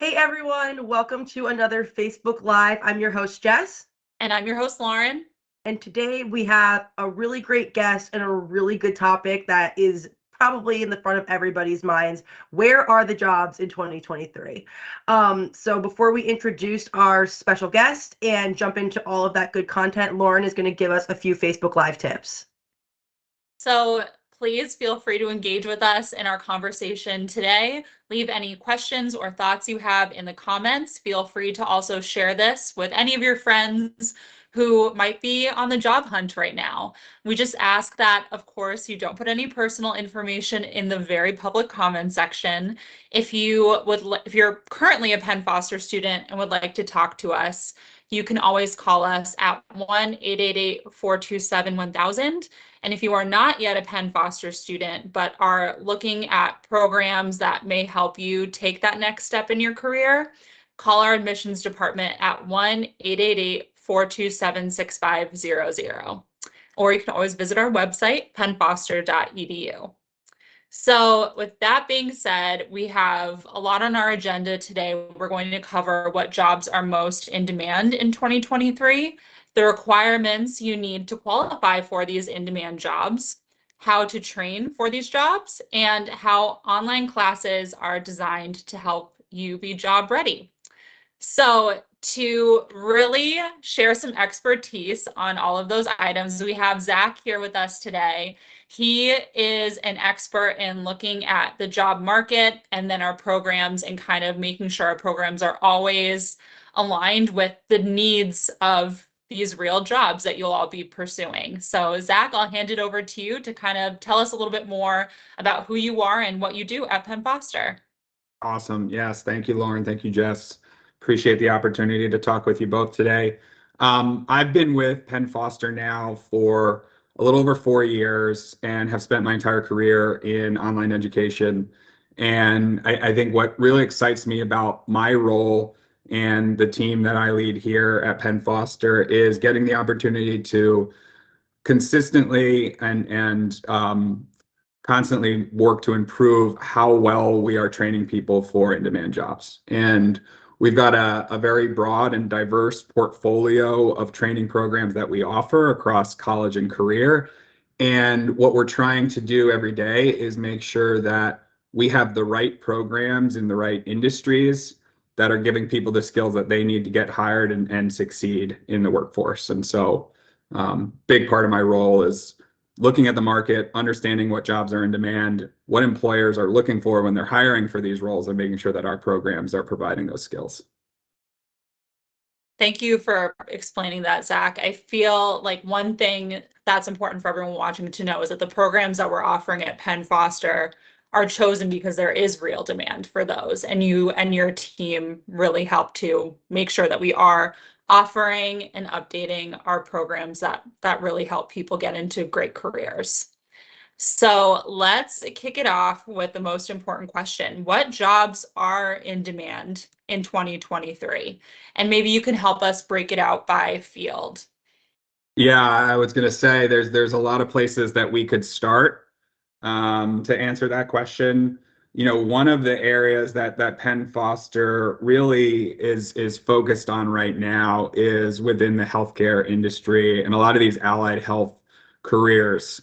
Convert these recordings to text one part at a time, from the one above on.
Hey everyone, welcome to another Facebook Live. I'm your host, Jess. And I'm your host, Lauren. And today we have a really great guest and a really good topic that is probably in the front of everybody's minds. Where are the jobs in 2023? So before we introduce our special guest and jump into all of that good content, Lauren is going to give us a few Facebook Live tips. So please feel free to engage with us in our conversation today. Leave any questions or thoughts you have in the comments. Feel free to also share this with any of your friends who might be on the job hunt right now. We just ask that, of course, you don't put any personal information in the very public comment section. If you're currently a Penn Foster student and would like to talk to us, you can always call us at 1-888-427-1000. And if you are not yet a Penn Foster student, but are looking at programs that may help you take that next step in your career, call our admissions department at 1-888-427-6500. Or you can always visit our website, pennfoster.edu. So with that being said, we have a lot on our agenda today. We're going to cover what jobs are most in demand in 2023, the requirements you need to qualify for these in-demand jobs, how to train for these jobs, and how online classes are designed to help you be job ready. So to really share some expertise on all of those items, we have Zach here with us today. He is an expert in looking at the job market and then our programs and kind of making sure our programs are always aligned with the needs of these real jobs that you'll all be pursuing. So Zach, I'll hand it over to you to kind of tell us a little bit more about who you are and what you do at Penn Foster. Awesome. Yes. Thank you, Lauren. Thank you, Jess. Appreciate the opportunity to talk with you both today. I've been with Penn Foster now for a little over 4 years and have spent my entire career in online education. And I think what really excites me about my role and the team that I lead here at Penn Foster is getting the opportunity to consistently and constantly work to improve how well we are training people for in-demand jobs. And we've got a very broad and diverse portfolio of training programs that we offer across college and career. And what we're trying to do every day is make sure that we have the right programs in the right industries that are giving people the skills that they need to get hired and succeed in the workforce. And so big part of my role is looking at the market, understanding what jobs are in demand, what employers are looking for when they're hiring for these roles, and making sure that our programs are providing those skills. Thank you for explaining that, Zach. I feel like one thing that's important for everyone watching to know is that the programs that we're offering at Penn Foster are chosen because there is real demand for those. And you and your team really help to make sure that we are offering and updating our programs that really help people get into great careers. So let's kick it off with the most important question. What jobs are in demand in 2023? And maybe you can help us break it out by field. Yeah, I was going to say there's a lot of places that we could start to answer that question. You know, one of the areas that Penn Foster really is focused on right now is within the healthcare industry and a lot of these allied health careers.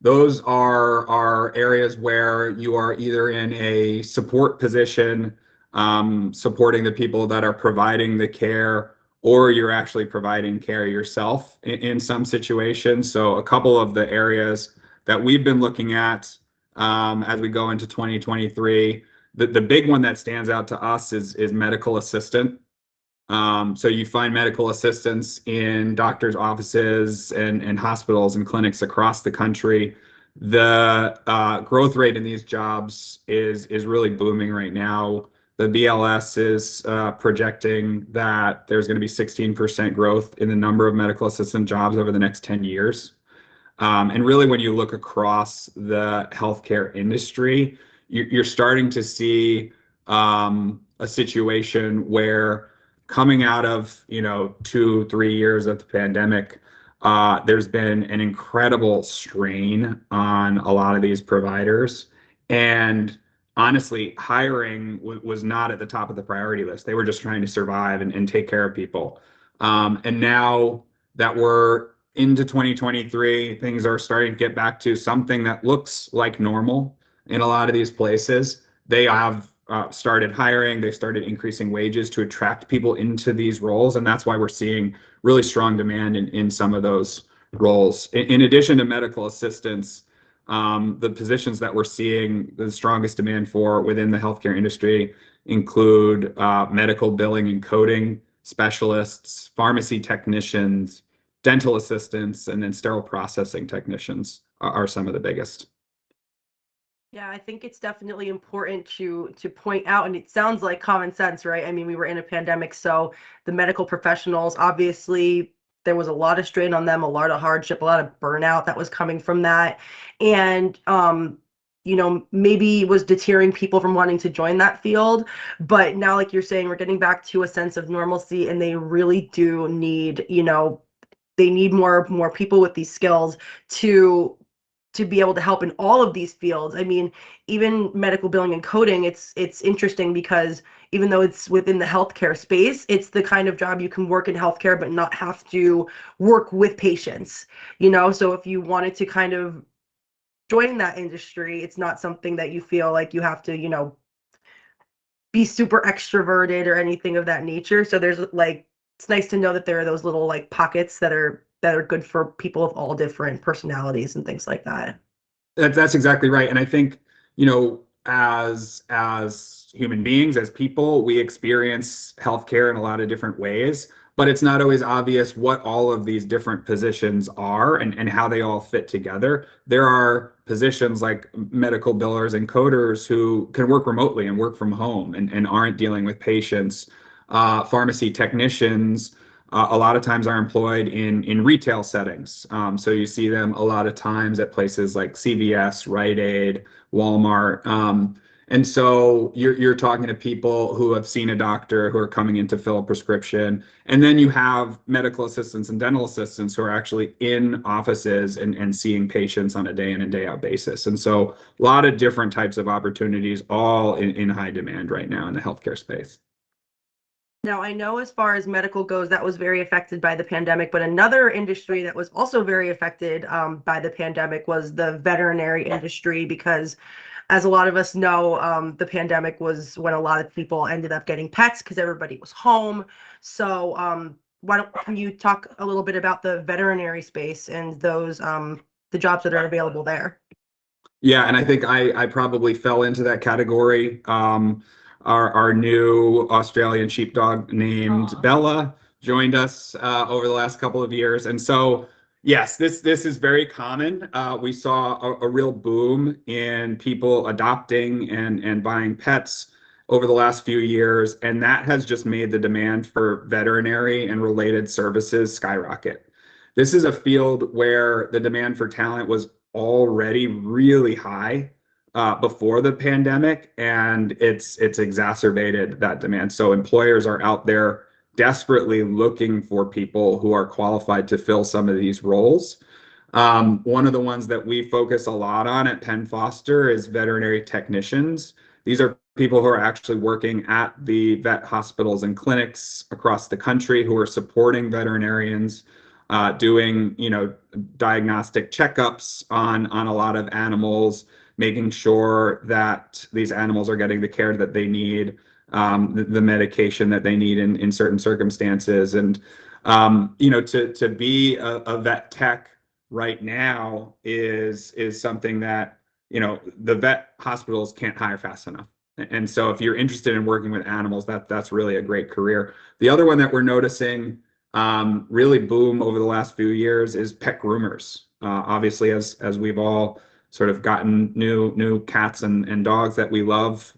Those are areas where you are either in a support position, supporting the people that are providing the care, or you're actually providing care yourself in some situations. So a couple of the areas that we've been looking at as we go into 2023. The big one that stands out to us is medical assistant. So you find medical assistants in doctors' offices and hospitals and clinics across the country. The growth rate in these jobs is really booming right now. The BLS is projecting that there's going to be 16% growth in the number of medical assistant jobs over the next 10 years. And really, when you look across the healthcare industry, you're starting to see a situation where coming out of 2-3 years of the pandemic, there's been an incredible strain on a lot of these providers. And honestly, hiring was not at the top of the priority list. They were just trying to survive and take care of people. And now that we're into 2023, things are starting to get back to something that looks like normal in a lot of these places. They have started hiring, they started increasing wages to attract people into these roles. And that's why we're seeing really strong demand in some of those roles. In addition to medical assistants, the positions that we're seeing the strongest demand for within the healthcare industry include medical billing and coding specialists, pharmacy technicians, dental assistants, and then sterile processing technicians are some of the biggest. Yeah, I think it's definitely important to point out, and it sounds like common sense, right? I mean, we were in a pandemic, so the medical professionals, obviously, there was a lot of strain on them, a lot of hardship, a lot of burnout that was coming from that. And maybe was deterring people from wanting to join that field. But now, like you're saying, we're getting back to a sense of normalcy, and they really do need, they need more people with these skills to be able to help in all of these fields. I mean, even medical billing and coding, it's interesting because even though it's within the healthcare space, it's the kind of job you can work in healthcare but not have to work with patients, So if you wanted to kind of join that industry, it's not something that you feel like you have to, be super extroverted or anything of that nature. So there's like, it's nice to know that there are those little like pockets that are good for people of all different personalities and things like that. That's exactly right. And I think, as human beings, as people, we experience healthcare in a lot of different ways, but it's not always obvious what all of these different positions are and how they all fit together. There are positions like medical billers and coders who can work remotely and work from home and aren't dealing with patients. Pharmacy technicians a lot of times are employed in retail settings. So you see them a lot of times at places like CVS, Rite Aid, Walmart. And so you're talking to people who have seen a doctor, who are coming in to fill a prescription. And then you have medical assistants and dental assistants who are actually in offices and seeing patients on a day in and day out basis. And so a lot of different types of opportunities, all in high demand right now in the healthcare space. Now, I know as far as medical goes, that was very affected by the pandemic, but another industry that was also very affected by the pandemic was the veterinary industry, because as a lot of us know, the pandemic was when a lot of people ended up getting pets because everybody was home. So can you talk a little bit about the veterinary space and those the jobs that are available there? Yeah, and I think I probably fell into that category. Our new Australian sheepdog named Bella joined us over the last couple of years, and so yes, this is very common. We saw a real boom in people adopting and buying pets over the last few years, and that has just made the demand for veterinary and related services skyrocket. This is a field where the demand for talent was already really high before the pandemic, and it's exacerbated that demand. So employers are out there desperately looking for people who are qualified to fill some of these roles. One of the ones that we focus a lot on at Penn Foster is veterinary technicians. These are people who are actually working at the vet hospitals and clinics across the country who are supporting veterinarians, doing diagnostic checkups on a lot of animals, making sure that these animals are getting the care that they need, the medication that they need in certain circumstances. And to be a vet tech right now is something that the vet hospitals can't hire fast enough. And so if you're interested in working with animals, that's really a great career. The other one that we're noticing really boom over the last few years is pet groomers. Obviously, as we've all sort of gotten new cats and dogs that we love,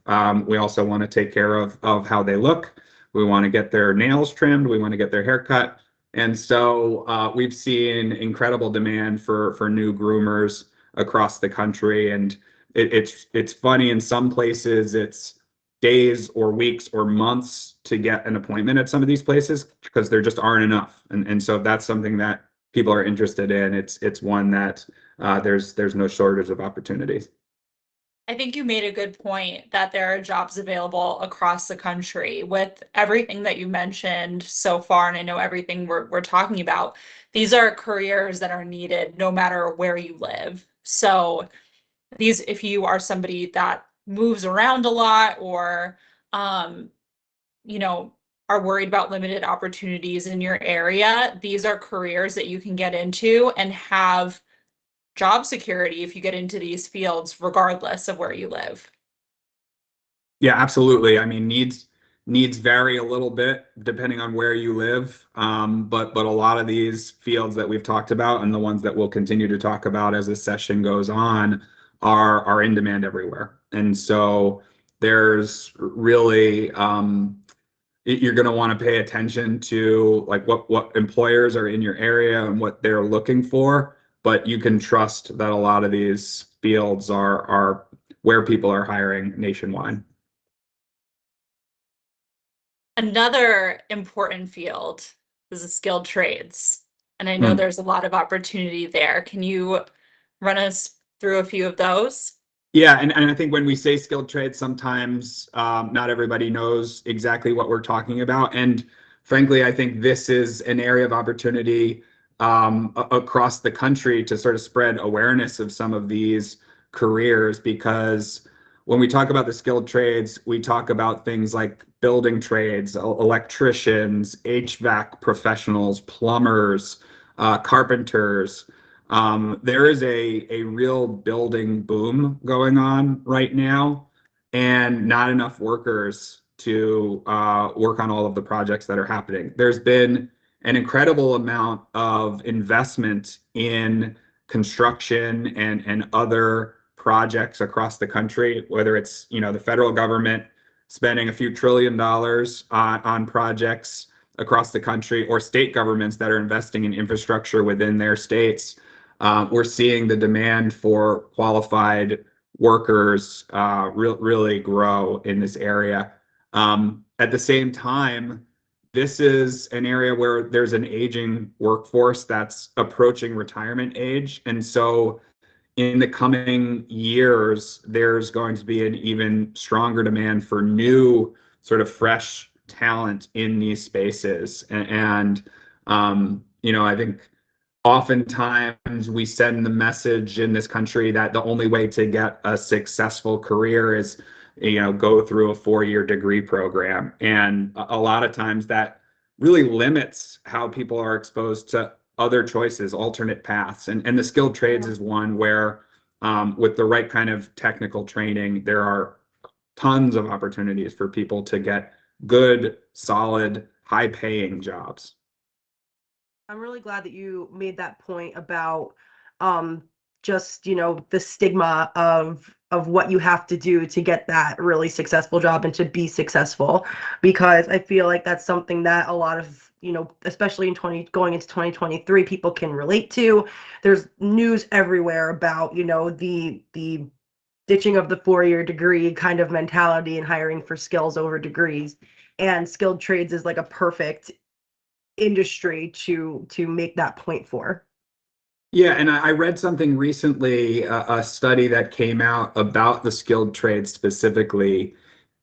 we also want to take care of how they look. We want to get their nails trimmed. We want to get their hair cut. And so we've seen incredible demand for new groomers across the country. And it's funny, in some places it's days or weeks or months to get an appointment at some of these places because there just aren't enough. And so that's something that people are interested in. It's one that there's no shortage of opportunities. I think you made a good point that there are jobs available across the country with everything that you mentioned so far. And I know everything we're talking about, these are careers that are needed no matter where you live. So these, if you are somebody that moves around a lot or, you know, are worried about limited opportunities in your area, these are careers that you can get into and have job security if you get into these fields, regardless of where you live. Yeah, absolutely. I mean, needs vary a little bit depending on where you live. But a lot of these fields that we've talked about and the ones that we'll continue to talk about as this session goes on are in demand everywhere. And so there's really you're going to want to pay attention to like what employers are in your area and what they're looking for. But you can trust that a lot of these fields are where people are hiring nationwide. Another important field is the skilled trades. And I know Hmm. there's a lot of opportunity there. Can you run us through a few of those? Yeah, and I think when we say skilled trades, sometimes not everybody knows exactly what we're talking about. And frankly, I think this is an area of opportunity across the country to sort of spread awareness of some of these careers, because when we talk about the skilled trades, we talk about things like building trades, electricians, HVAC professionals, plumbers, carpenters. There is a real building boom going on right now, and not enough workers to work on all of the projects that are happening. There's been an incredible amount of investment in construction and other projects across the country, whether it's, you know, the federal government spending a few $1 trillion on projects across the country, or state governments that are investing in infrastructure within their states. We're seeing the demand for qualified workers really grow in this area. At the same time, this is an area where there's an aging workforce that's approaching retirement age. And so in the coming years, there's going to be an even stronger demand for new, sort of fresh talent in these spaces. You know, I think oftentimes we send the message in this country that the only way to get a successful career is, you know, go through a 4-year degree program. And a lot of times that really limits how people are exposed to other choices, alternate paths. And the skilled trades is one where, with the right kind of technical training, there are tons of opportunities for people to get good, solid, high paying jobs. I'm really glad that you made that point about um just, you know, the stigma of what you have to do to get that really successful job and to be successful, because I feel like that's something that a lot of, you know, especially in 20 going into 2023, people can relate to. There's news everywhere about, you know, the ditching of the 4-year degree kind of mentality and hiring for skills over degrees. And skilled trades is like a perfect industry to make that point for. Yeah, and I read something recently, a study that came out about the skilled trades specifically,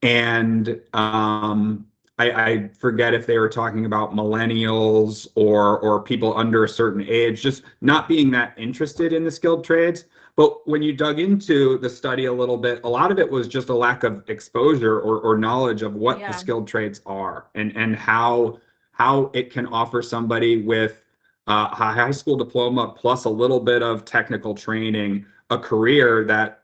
and I forget if they were talking about millennials or people under a certain age, just not being that interested in the skilled trades. But when you dug into the study a little bit, a lot of it was just a lack of exposure or knowledge of what the Yeah. skilled trades are, and how it can offer somebody with a high school diploma plus a little bit of technical training, a career that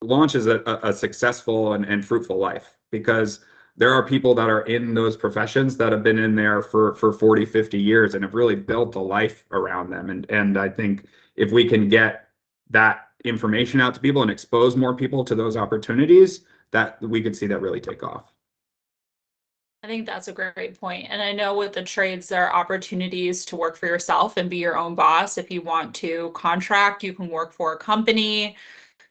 launches a successful and fruitful life. Because there are people that are in those professions that have been in there for 40, 50 years and have really built a life around them. And I think if we can get that information out to people and expose more people to those opportunities, that we could see that really take off. I think that's a great point. And I know with the trades, there are opportunities to work for yourself and be your own boss. If you want to contract, you can work for a company.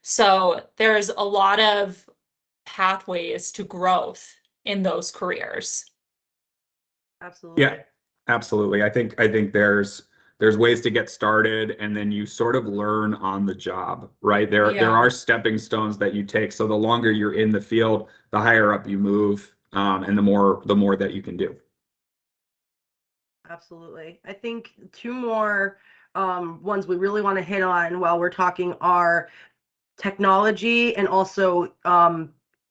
So there's a lot of pathways to growth in those careers. Absolutely. Yeah, absolutely. I think there's there's ways to get started, and then you sort of learn on the job, right? There are stepping stones that you take. So the longer you're in the field, the higher up you move, and the more that you can do. Absolutely. I think two more ones we really want to hit on while we're talking are technology and also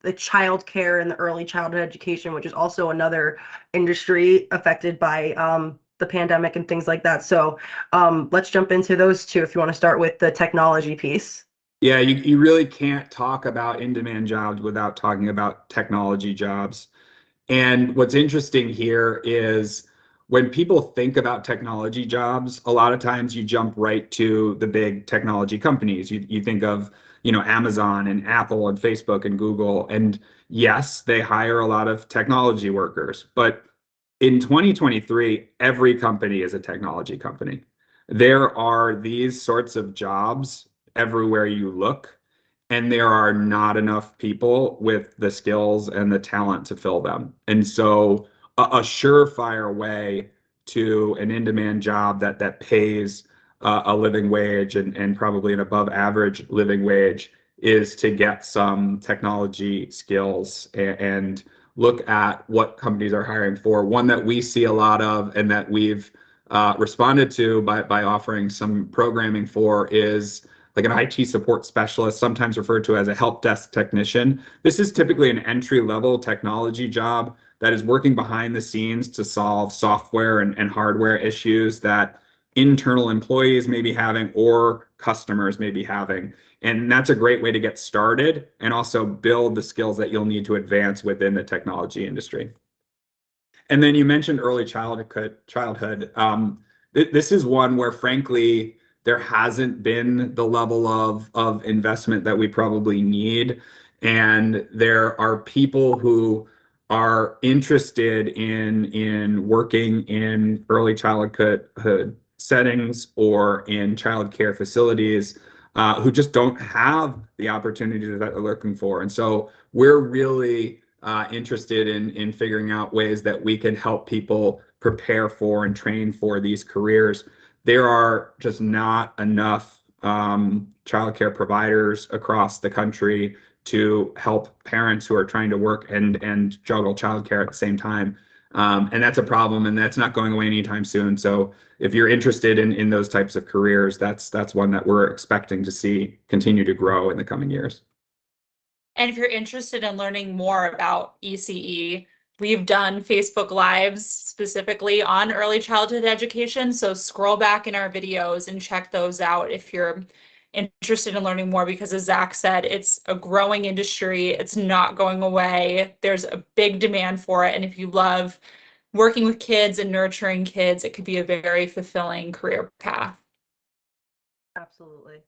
the child care and the early childhood education, which is also another industry affected by the pandemic and things like that. So let's jump into those two if you want to start with the technology piece. Yeah, you really can't talk about in-demand jobs without talking about technology jobs. And what's interesting here is when people think about technology jobs, a lot of times you jump right to the big technology companies. You think of, Amazon and Apple and Facebook and Google. And yes, they hire a lot of technology workers. But in 2023, every company is a technology company. There are these sorts of jobs everywhere you look, and there are not enough people with the skills and the talent to fill them. And so a surefire way to an in-demand job that pays a living wage and probably an above average living wage is to get some technology skills and look at what companies are hiring for. One that we see a lot of and that we've responded to by offering some programming for is like an IT support specialist, sometimes referred to as a help desk technician. This is typically an entry-level technology job that is working behind the scenes to solve software and hardware issues that internal employees may be having or customers may be having. And that's a great way to get started and also build the skills that you'll need to advance within the technology industry. And then you mentioned early childhood. This is one where, frankly, there hasn't been the level of investment that we probably need. And there are people who are interested in working in early childhood settings or in childcare facilities who just don't have the opportunity that they're looking for. And so we're really interested in figuring out ways that we can help people prepare for and train for these careers. There are just not enough childcare providers across the country to help parents who are trying to work and juggle childcare at the same time. And that's a problem, and that's not going away anytime soon. So if you're interested in those types of careers, that's one that we're expecting to see continue to grow in the coming years. And if you're interested in learning more about ECE, we've done Facebook Lives specifically on early childhood education. So scroll back in our videos and check those out if you're interested in learning more, because as Zach said, it's a growing industry. It's not going away. There's a big demand for it. And if you love working with kids and nurturing kids, it could be a very fulfilling career path. Absolutely.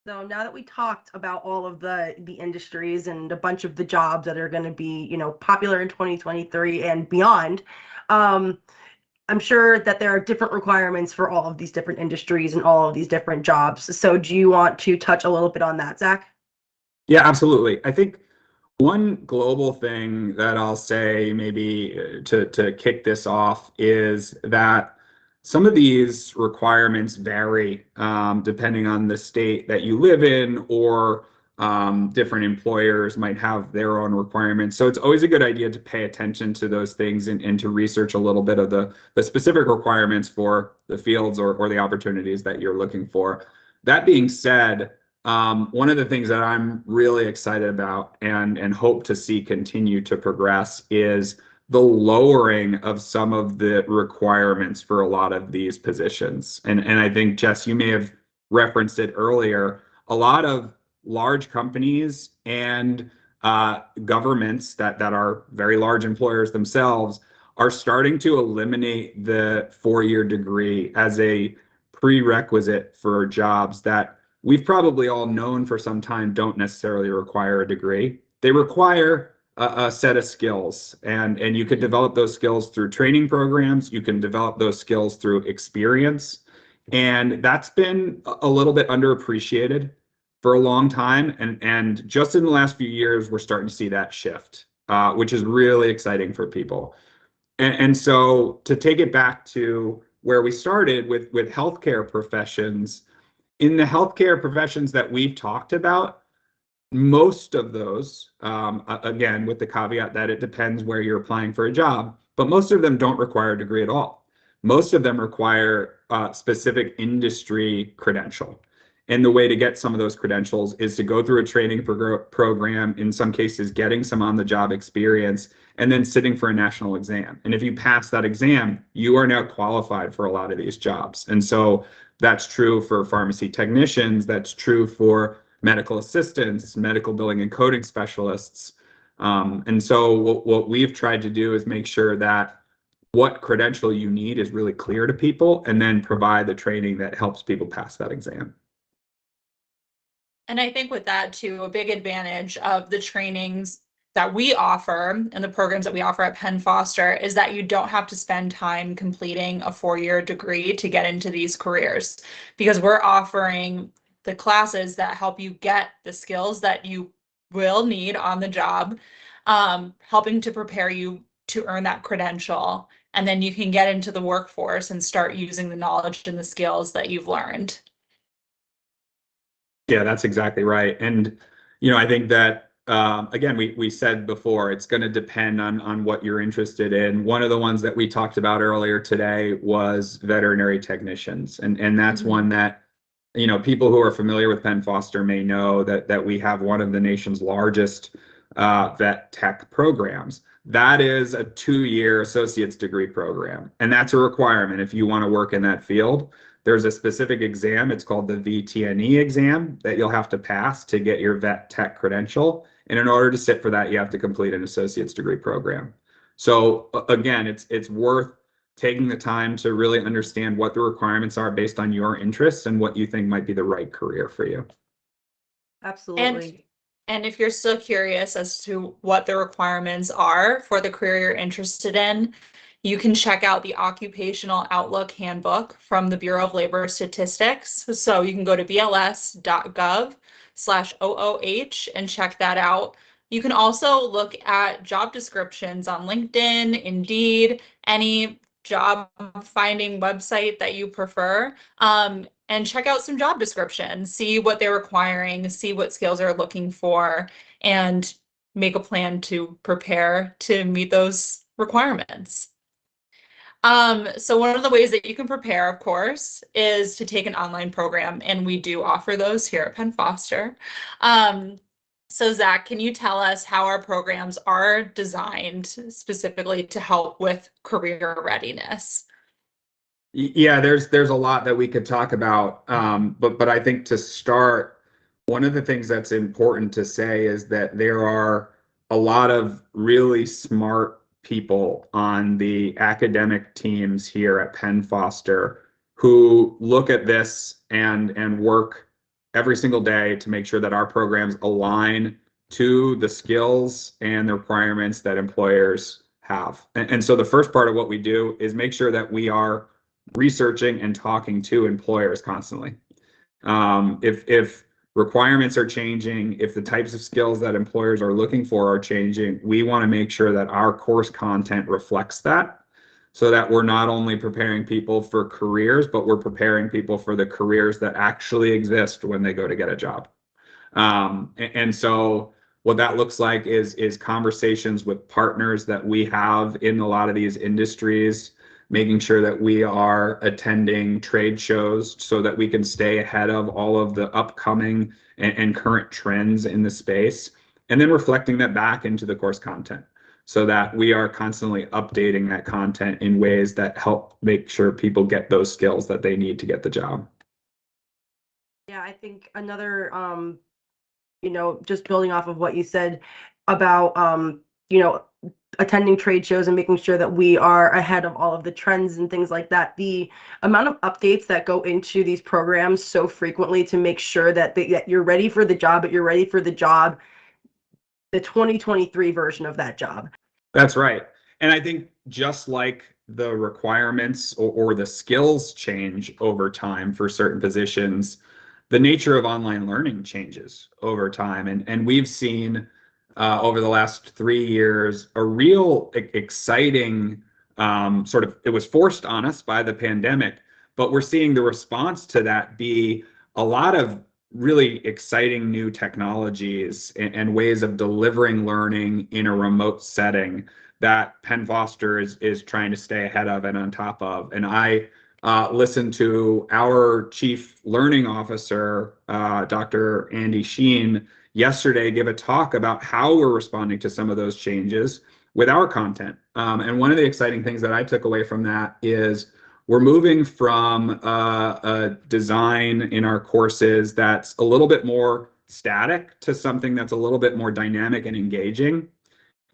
So now that we talked about all of the industries and a bunch of the jobs that are going to be, popular in 2023 and beyond, I'm sure that there are different requirements for all of these different industries and all of these different jobs. So do you want to touch a little bit on that, Zach? Yeah, absolutely. I think one global thing that I'll say maybe to kick this off is that some of these requirements vary depending on the state that you live in, or different employers might have their own requirements. So it's always a good idea to pay attention to those things and to research a little bit of the specific requirements for the fields or the opportunities that you're looking for. That being said, one of the things that I'm really excited about and hope to see continue to progress is the lowering of some of the requirements for a lot of these positions. And I think, Jess, you may have referenced it earlier. A lot of large companies and governments that are very large employers themselves are starting to eliminate the four-year degree as a prerequisite for jobs that we've probably all known for some time don't necessarily require a degree. They require a set of skills, and you can develop those skills through training programs. You can develop those skills through experience, and that's been a little bit underappreciated for a long time. And just in the last few years, we're starting to see that shift, which is really exciting for people. And so to take it back to where we started with healthcare professions. In the healthcare professions that we've talked about, most of those, again, with the caveat that it depends where you're applying for a job, but most of them don't require a degree at all. Most of them require a specific industry credential. And the way to get some of those credentials is to go through a training program, in some cases getting some on-the-job experience, and then sitting for a national exam. And if you pass that exam, you are now qualified for a lot of these jobs. And so that's true for pharmacy technicians, that's true for medical assistants, medical billing and coding specialists. And so what we've tried to do is make sure that what credential you need is really clear to people, and then provide the training that helps people pass that exam. And I think with that too, a big advantage of the trainings that we offer and the programs that we offer at Penn Foster is that you don't have to spend time completing a 4-year degree to get into these careers, because we're offering the classes that help you get the skills that you will need on the job, helping to prepare you to earn that credential. And then you can get into the workforce and start using the knowledge and the skills that you've learned. Yeah, that's exactly right. And, I think that, again, we said before, it's going to depend on what you're interested in. One of the ones that we talked about earlier today was veterinary technicians. And that's one that, people who are familiar with Penn Foster may know that we have one of the nation's largest vet tech programs. That is a 2-year associate's degree program. And that's a requirement if you want to work in that field. There's a specific exam, it's called the VTNE exam, that you'll have to pass to get your vet tech credential. And in order to sit for that, you have to complete an associate's degree program. So again, it's worth taking the time to really understand what the requirements are based on your interests and what you think might be the right career for you. Absolutely. And if you're still curious as to what the requirements are for the career you're interested in, you can check out the Occupational Outlook Handbook from the Bureau of Labor Statistics. So you can go to bls.gov/OOH and check that out. You can also look at job descriptions on LinkedIn, Indeed, any job finding website that you prefer, and check out some job descriptions, see what they're requiring, see what skills they're looking for, and make a plan to prepare to meet those requirements. So one of the ways that you can prepare, of course, is to take an online program, and we do offer those here at Penn Foster. So Zach, can you tell us how our programs are designed specifically to help with career readiness? Yeah, there's a lot that we could talk about, but I think to start, one of the things that's important to say is that there are a lot of really smart people on the academic teams here at Penn Foster who look at this and work every single day to make sure that our programs align to the skills and the requirements that employers have. And so the first part of what we do is make sure that we are researching and talking to employers constantly. If requirements are changing, if the types of skills that employers are looking for are changing, we want to make sure that our course content reflects that, so that we're not only preparing people for careers, but we're preparing people for the careers that actually exist when they go to get a job. And so what that looks like is conversations with partners that we have in a lot of these industries, making sure that we are attending trade shows so that we can stay ahead of all of the upcoming and current trends in the space, and then reflecting that back into the course content so that we are constantly updating that content in ways that help make sure people get those skills that they need to get the job. Yeah, I think another, just building off of what you said about, attending trade shows and making sure that we are ahead of all of the trends and things like that. The amount of updates that go into these programs so frequently to make sure that you're ready for the job, but you're ready for the 2023 version of that job. That's right. And I think just like the requirements or the skills change over time for certain positions, the nature of online learning changes over time. And we've seen over the last 3 years a real exciting it was forced on us by the pandemic, but we're seeing the response to that be a lot of really exciting new technologies and ways of delivering learning in a remote setting that Penn Foster is trying to stay ahead of and on top of. And I listened to our chief learning officer, Dr. Andy Sheen, yesterday give a talk about how we're responding to some of those changes with our content. And one of the exciting things that I took away from that is we're moving from a design in our courses that's a little bit more static to something that's a little bit more dynamic and engaging.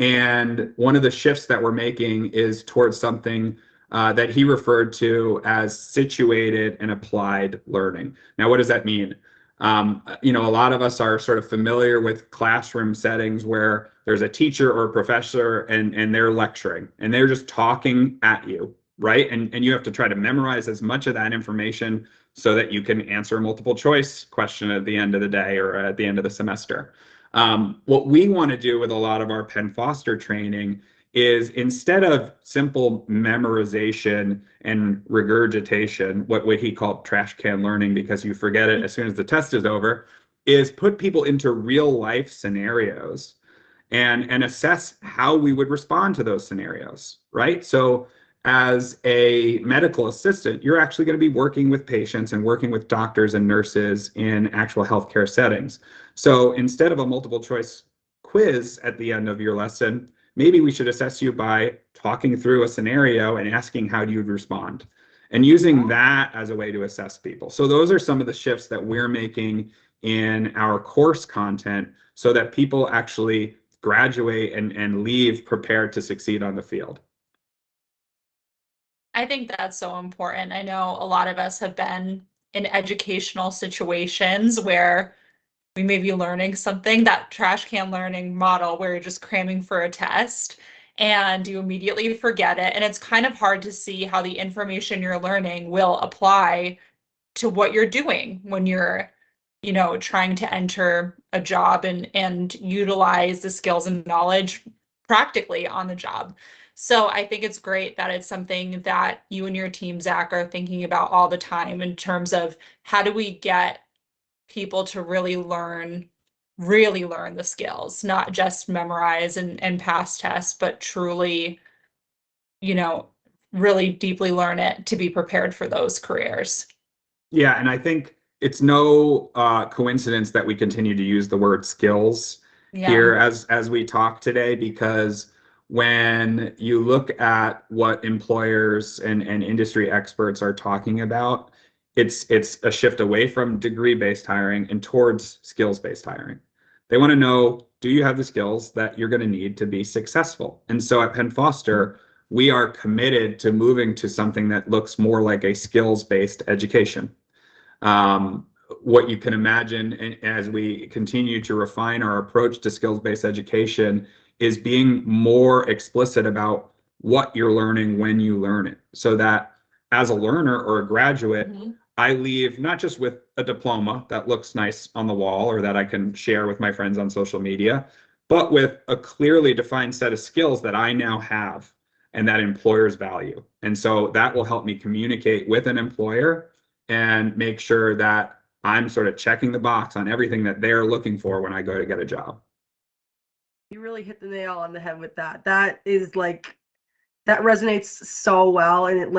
And one of the shifts that we're making is towards something that he referred to as situated and applied learning. Now, what does that mean? A lot of us are sort of familiar with classroom settings where there's a teacher or a professor and they're lecturing and they're just talking at you, right? And you have to try to memorize as much of that information so that you can answer a multiple choice question at the end of the day or at the end of the semester. What we want to do with a lot of our Penn Foster training is, instead of simple memorization and regurgitation, what he called trash can learning because you forget it as soon as the test is over, is put people into real life scenarios and assess how we would respond to those scenarios, right? So as a medical assistant, you're actually going to be working with patients and working with doctors and nurses in actual healthcare settings. So instead of a multiple choice quiz at the end of your lesson, maybe we should assess you by talking through a scenario and asking how you would respond and using that as a way to assess people. So those are some of the shifts that we're making in our course content so that people actually graduate and leave prepared to succeed on the field. I think that's so important. I know a lot of us have been in educational situations where we may be learning something, that trash can learning model where you're just cramming for a test and you immediately forget it. And it's kind of hard to see how the information you're learning will apply to what you're doing when you're, trying to enter a job and utilize the skills and knowledge practically on the job. So I think it's great that it's something that you and your team, Zach, are thinking about all the time in terms of how do we get people to really learn the skills, not just memorize and pass tests, but truly, really deeply learn it to be prepared for those careers. Yeah, and I think it's no coincidence that we continue to use the word skills here as we talk today, because when you look at what employers and industry experts are talking about, it's a shift away from degree-based hiring and towards skills-based hiring. They want to know, do you have the skills that you're going to need to be successful? And so at Penn Foster, we are committed to moving to something that looks more like a skills-based education. What you can imagine as we continue to refine our approach to skills-based education is being more explicit about what you're learning when you learn it, so that as a learner or a graduate, I leave not just with a diploma that looks nice on the wall or that I can share with my friends on social media, but with a clearly defined set of skills that I now have and that employers value. And so that will help me communicate with an employer and make sure that I'm sort of checking the box on everything that they're looking for when I go to get a job. You really hit the nail on the head with that. That is that resonates so well. And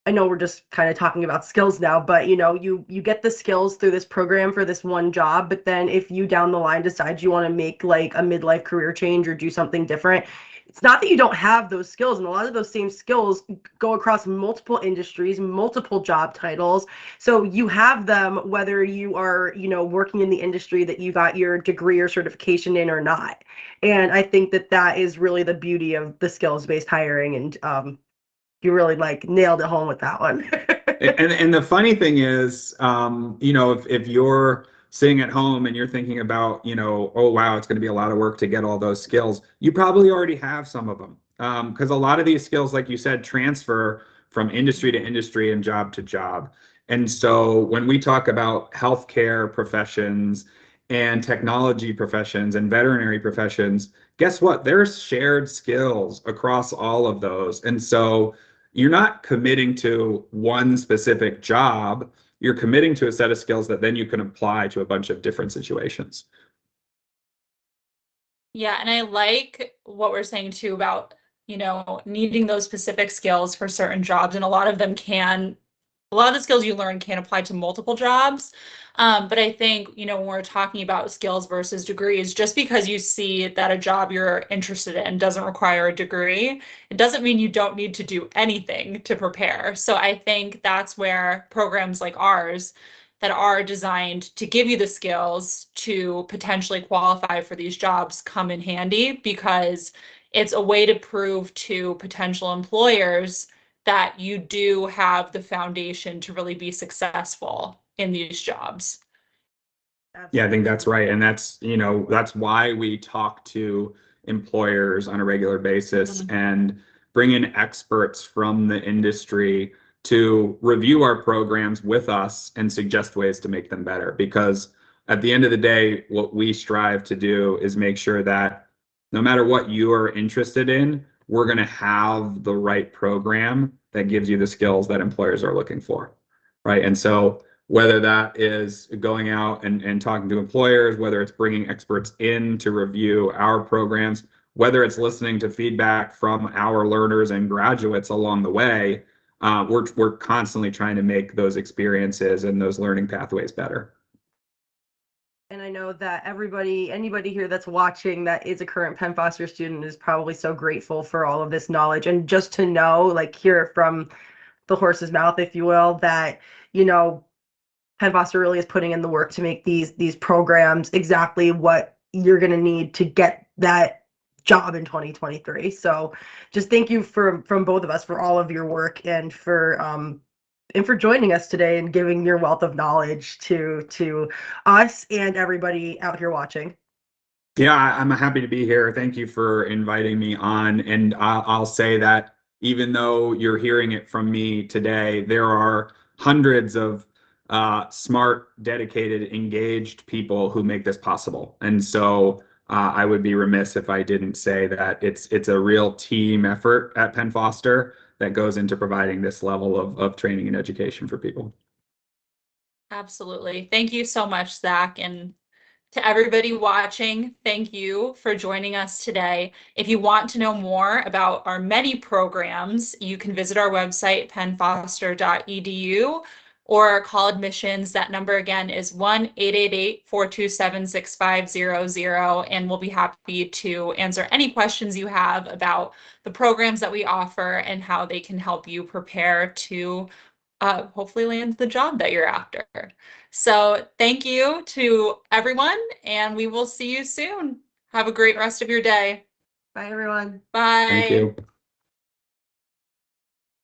I know we're just kind of talking about skills now, but you get the skills through this program for this one job, but then if you down the line decide you want to make a midlife career change or do something different, it's not that you don't have those skills, and a lot of those same skills go across multiple industries, multiple job titles. So you have them whether you are, working in the industry that you got your degree or certification in or not. And I think that is really the beauty of the skills-based hiring, and you really nailed it home with that one. and the funny thing is, if you're sitting at home and you're thinking about, oh, wow, it's going to be a lot of work to get all those skills, you probably already have some of them. Because a lot of these skills, like you said, transfer from industry to industry and job to job. And so when we talk about healthcare professions and technology professions and veterinary professions, guess what? There's shared skills across all of those. And so you're not committing to one specific job, you're committing to a set of skills that then you can apply to a bunch of different situations. Yeah, and I like what we're saying too about, needing those specific skills for certain jobs. And a lot of the skills you learn can apply to multiple jobs. But I think, when we're talking about skills versus degrees, just because you see that a job you're interested in doesn't require a degree, it doesn't mean you don't need to do anything to prepare. So I think that's where programs like ours that are designed to give you the skills to potentially qualify for these jobs come in handy, because it's a way to prove to potential employers that you do have the foundation to really be successful in these jobs. Yeah, I think that's right. And that's why we talk to employers on a regular basis and bring in experts from the industry to review our programs with us and suggest ways to make them better. Because at the end of the day, what we strive to do is make sure that no matter what you are interested in, we're going to have the right program that gives you the skills that employers are looking for. Right. And so whether that is going out and talking to employers, whether it's bringing experts in to review our programs, whether it's listening to feedback from our learners and graduates along the way, we're constantly trying to make those experiences and those learning pathways better. And I know that anybody here that's watching that is a current Penn Foster student is probably so grateful for all of this knowledge. And just to know, like, hear from the horse's mouth, if you will, that, Penn Foster really is putting in the work to make these programs exactly what you're going to need to get that job in 2023. So just thank you from both of us for all of your work and for joining us today and giving your wealth of knowledge to us and everybody out here watching. Yeah, I'm happy to be here. Thank you for inviting me on. And I'll say that even though you're hearing it from me today, there are hundreds of smart, dedicated, engaged people who make this possible. And so I would be remiss if I didn't say that it's a real team effort at Penn Foster that goes into providing this level of training and education for people. Absolutely. Thank you so much, Zach. And to everybody watching, thank you for joining us today. If you want to know more about our many programs, you can visit our website, pennfoster.edu, or call admissions. That number again is 1-888-427-6500, and we'll be happy to answer any questions you have about the programs that we offer and how they can help you prepare to hopefully land the job that you're after. So thank you to everyone, and we will see you soon. Have a great rest of your day. Bye, everyone. Bye. Thank you.